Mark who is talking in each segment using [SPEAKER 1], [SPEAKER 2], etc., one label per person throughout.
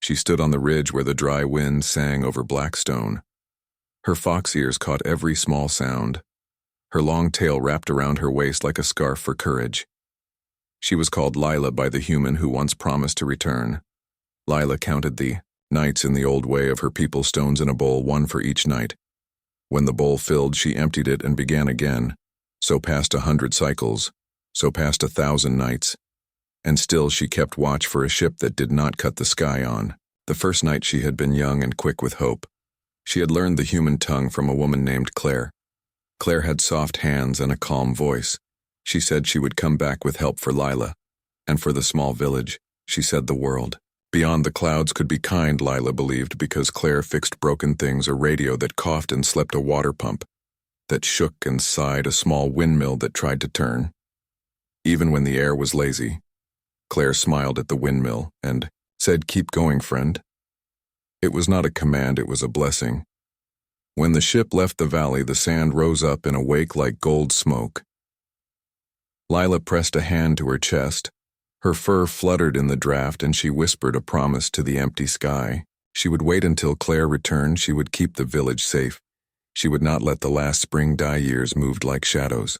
[SPEAKER 1] She stood on the ridge where the dry wind sang over black stone. Her fox ears caught every small sound. Her long tail wrapped around her waist like a scarf for courage. She was called Lila by the human who once promised to return. Lila counted the nights in the old way of her people, stones in a bowl, one for each night. When the bowl filled, she emptied it and began again. So passed 100 cycles, so passed 1,000 nights. And still she kept watch for a ship that did not cut the sky on. The first night she had been young and quick with hope. She had learned the human tongue from a woman named Claire. Claire had soft hands and a calm voice. She said she would come back with help for Lila. And for the small village, she said the world. Beyond the clouds could be kind, Lila believed, because Claire fixed broken things, a radio that coughed and slept, a water pump that shook and sighed, a small windmill that tried to turn. Even when the air was lazy, Claire smiled at the windmill and said, "Keep going, friend." It was not a command, it was a blessing. When the ship left the valley, the sand rose up in a wake like gold smoke. Lila pressed a hand to her chest. Her fur fluttered in the draft, and she whispered a promise to the empty sky. She would wait until Claire returned. She would keep the village safe. She would not let the last spring die. Years moved like shadows.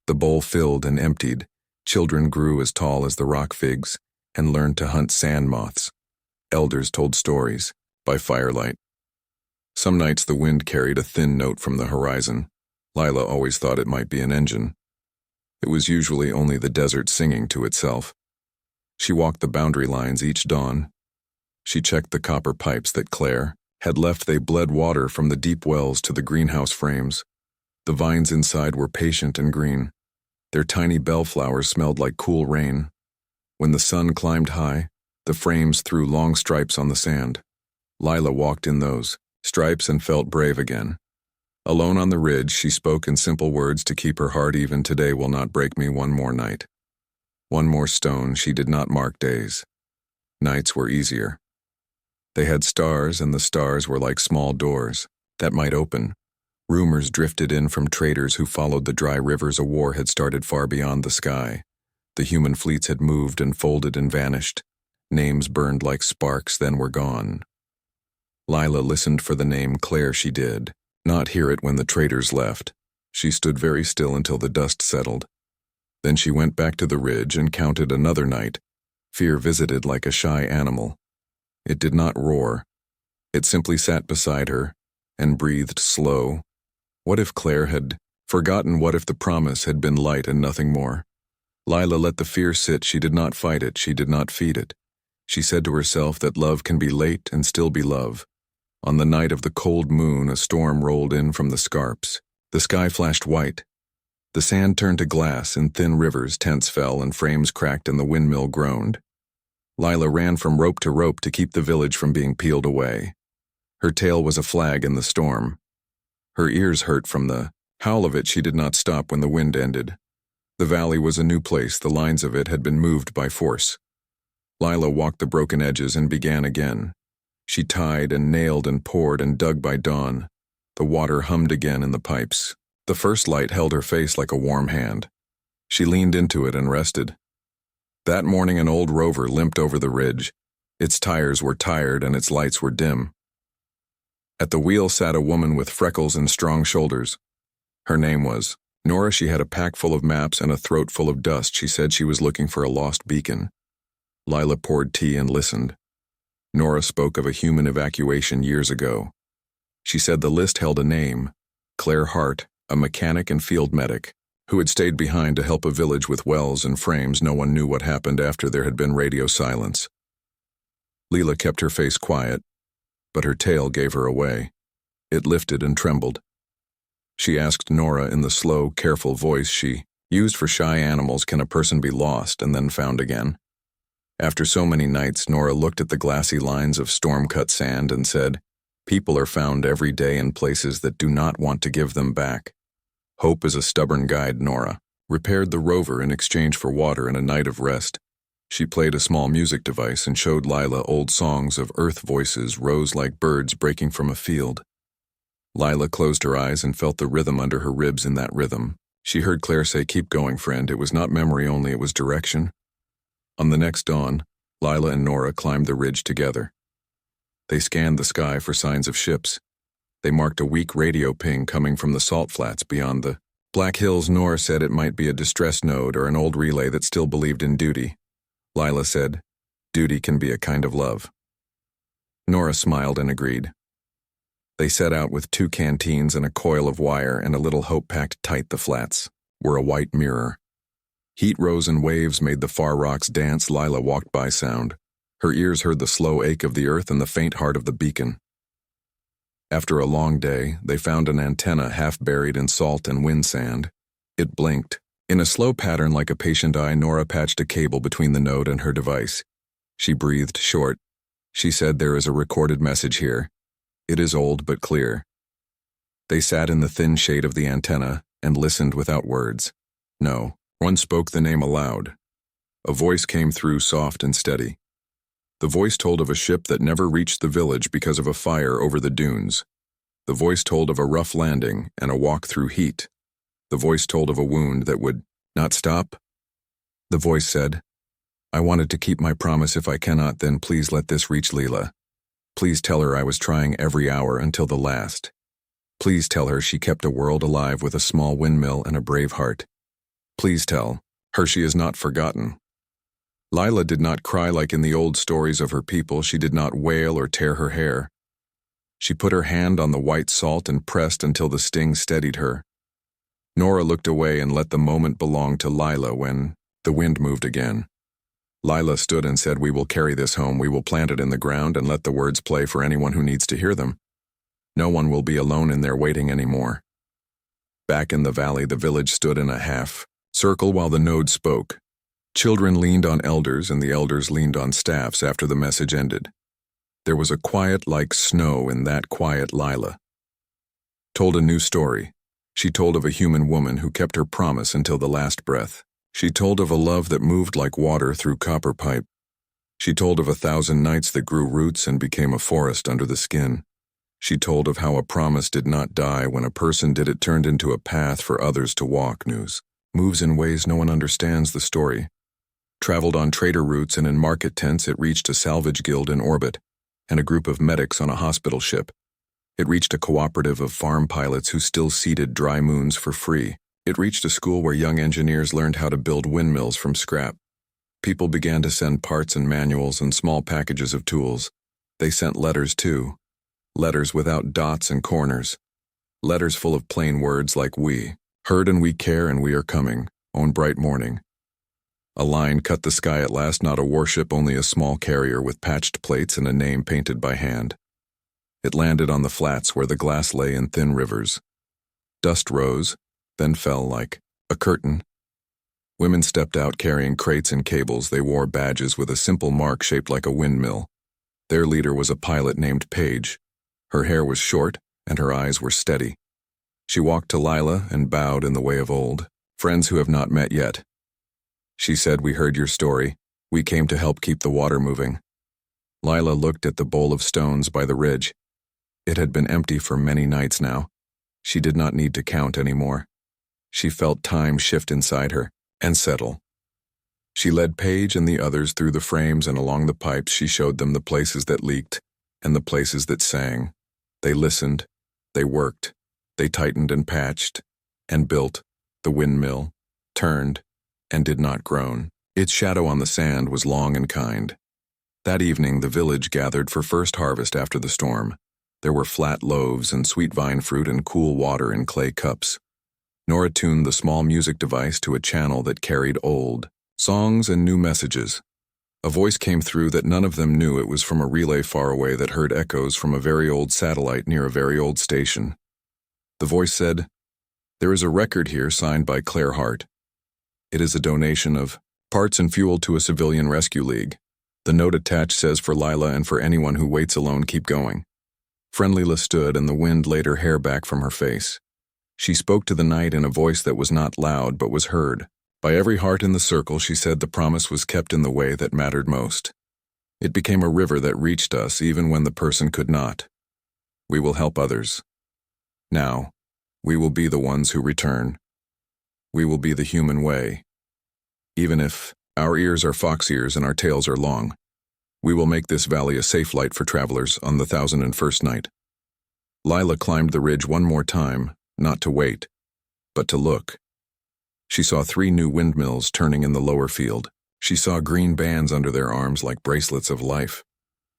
[SPEAKER 1] The bowl filled and emptied. Children grew as tall as the rock figs and learned to hunt sand moths. Elders told stories by firelight. Some nights the wind carried a thin note from the horizon. Lila always thought it might be an engine. It was usually only the desert singing to itself. She walked the boundary lines each dawn. She checked the copper pipes that Claire had left. They bled water from the deep wells to the greenhouse frames. The vines inside were patient and green. Their tiny bellflowers smelled like cool rain. When the sun climbed high, the frames threw long stripes on the sand. Lila walked in those stripes and felt brave again. Alone on the ridge, she spoke in simple words to keep her heart even. Today will not break me one more night. One more stone. She did not mark days. Nights were easier. They had stars, and the stars were like small doors that might open. Rumors drifted in from traders who followed the dry rivers. A war had started far beyond the sky. The human fleets had moved and folded and vanished. Names burned like sparks, then were gone. Lila listened for the name Claire. She did not hear it when the traders left. She stood very still until the dust settled. Then she went back to the ridge and counted another night. Fear visited like a shy animal. It did not roar. It simply sat beside her and breathed slow. What if Claire had forgotten? What if the promise had been light and nothing more? Lila let the fear sit. She did not fight it. She did not feed it. She said to herself that love can be late and still be love. On the night of the cold moon, a storm rolled in from the scarps. The sky flashed white. The sand turned to glass. In thin rivers, tents fell and frames cracked and the windmill groaned. Lila ran from rope to keep the village from being peeled away. Her tail was a flag in the storm. Her ears hurt from the howl of it. She did not stop when the wind ended. The valley was a new place. The lines of it had been moved by force. Lila walked the broken edges and began again. She tied and nailed and poured and dug. By dawn, the water hummed again in the pipes. The first light held her face like a warm hand. She leaned into it and rested. That morning an old rover limped over the ridge. Its tires were tired and its lights were dim. At the wheel sat a woman with freckles and strong shoulders. Her name was Nora. She had a pack full of maps and a throat full of dust. She said she was looking for a lost beacon. Lila poured tea and listened. Nora spoke of a human evacuation years ago. She said the list held a name, Claire Hart, a mechanic and field medic, who had stayed behind to help a village with wells and frames. No one knew what happened after there had been radio silence. Lila kept her face quiet, but her tail gave her away. It lifted and trembled. She asked Nora in the slow, careful voice she used for shy animals, "Can a person be lost and then found again?" After so many nights, Nora looked at the glassy lines of storm-cut sand and said, "People are found every day in places that do not want to give them back. Hope is a stubborn guide." Nora repaired the rover in exchange for water and a night of rest. She played a small music device and showed Lila old songs of earth. Voices rose like birds breaking from a field. Lila closed her eyes and felt the rhythm under her ribs. In that rhythm, she heard Claire say, "Keep going, friend." It was not memory only, it was direction. On the next dawn, Lila and Nora climbed the ridge together. They scanned the sky for signs of ships. They marked a weak radio ping coming from the salt flats beyond the Black Hills. Nora said it might be a distress node or an old relay that still believed in duty. Lila said, duty can be a kind of love. Nora smiled and agreed. They set out with 2 canteens and a coil of wire, and a little hope packed tight. The flats were a white mirror. Heat rose and waves made the far rocks dance. Lila walked by sound. Her ears heard the slow ache of the earth and the faint heart of the beacon. After a long day, they found an antenna half buried in salt and wind sand. It blinked. In a slow pattern like a patient eye, Nora patched a cable between the node and her device. She breathed short. She said, there is a recorded message here. It is old but clear. They sat in the thin shade of the antenna and listened without words. No, one spoke the name aloud. A voice came through, soft and steady. The voice told of a ship that never reached the village because of a fire over the dunes. The voice told of a rough landing and a walk through heat. The voice told of a wound that would not stop. The voice said, I wanted to keep my promise. If I cannot, then please let this reach Leela. Please tell her I was trying every hour until the last. Please tell her she kept a world alive with a small windmill and a brave heart. Please tell her she is not forgotten. Lila did not cry like in the old stories of her people. She did not wail or tear her hair. She put her hand on the white salt and pressed until the sting steadied her. Nora looked away and let the moment belong to Lila. When the wind moved again, Lila stood and said, we will carry this home. We will plant it in the ground and let the words play for anyone who needs to hear them. No one will be alone in their waiting anymore. Back in the valley, the village stood in a half circle while the node spoke. Children leaned on elders and the elders leaned on staffs after the message ended. There was a quiet like snow in that quiet. Lila told a new story. She told of a human woman who kept her promise until the last breath. She told of a love that moved like water through copper pipe. She told of 1,000 nights that grew roots and became a forest under the skin. She told of how a promise did not die when a person did. It turned into a path for others to walk. News moves in ways no one understands. The story traveled on trader routes and in market tents. It reached a salvage guild in orbit and a group of medics on a hospital ship. It reached a cooperative of farm pilots who still seeded dry moons for free. It reached a school where young engineers learned how to build windmills from scrap. People began to send parts and manuals and small packages of tools. They sent letters too. Letters without dots and corners. Letters full of plain words like we heard and we care and we are coming, on bright morning. A line cut the sky at last, not a warship, only a small carrier with patched plates and a name painted by hand. It landed on the flats where the glass lay in thin rivers. Dust rose, then fell like a curtain. Women stepped out carrying crates and cables. They wore badges with a simple mark shaped like a windmill. Their leader was a pilot named Paige. Her hair was short and her eyes were steady. She walked to Lila and bowed in the way of old friends who have not met yet. She said, we heard your story. We came to help keep the water moving. Lila looked at the bowl of stones by the ridge. It had been empty for many nights now. She did not need to count anymore. She felt time shift inside her and settle. She led Paige and the others through the frames and along the pipes. She showed them the places that leaked and the places that sang. They listened, they worked, they tightened and patched and built. The windmill turned and did not groan. Its shadow on the sand was long and kind. That evening the village gathered for first harvest after the storm. There were flat loaves and sweet vine fruit and cool water in clay cups. Nora tuned the small music device to a channel that carried old songs and new messages. A voice came through that none of them knew. It was from a relay far away that heard echoes from a very old satellite near a very old station. The voice said, there is a record here signed by Claire Hart. It is a donation of parts and fuel to a civilian rescue league. The note attached says, for Lila and for anyone who waits alone, keep going. Friendlyla stood and the wind laid her hair back from her face. She spoke to the night in a voice that was not loud but was heard. By every heart in the circle, she said the promise was kept in the way that mattered most. It became a river that reached us even when the person could not. We will help others. Now, we will be the ones who return. We will be the human way. Even if our ears are fox ears and our tails are long, We will make this valley a safe light for travelers on the 1001st night. Lila climbed the ridge one more time, not to wait, but to look. She saw 3 new windmills turning in the lower field. She saw green bands under their arms like bracelets of life.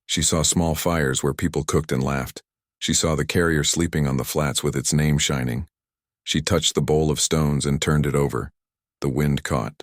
[SPEAKER 1] She saw small fires where people cooked and laughed. She saw the carrier sleeping on the flats with its name shining. She touched the bowl of stones and turned it over. The wind caught.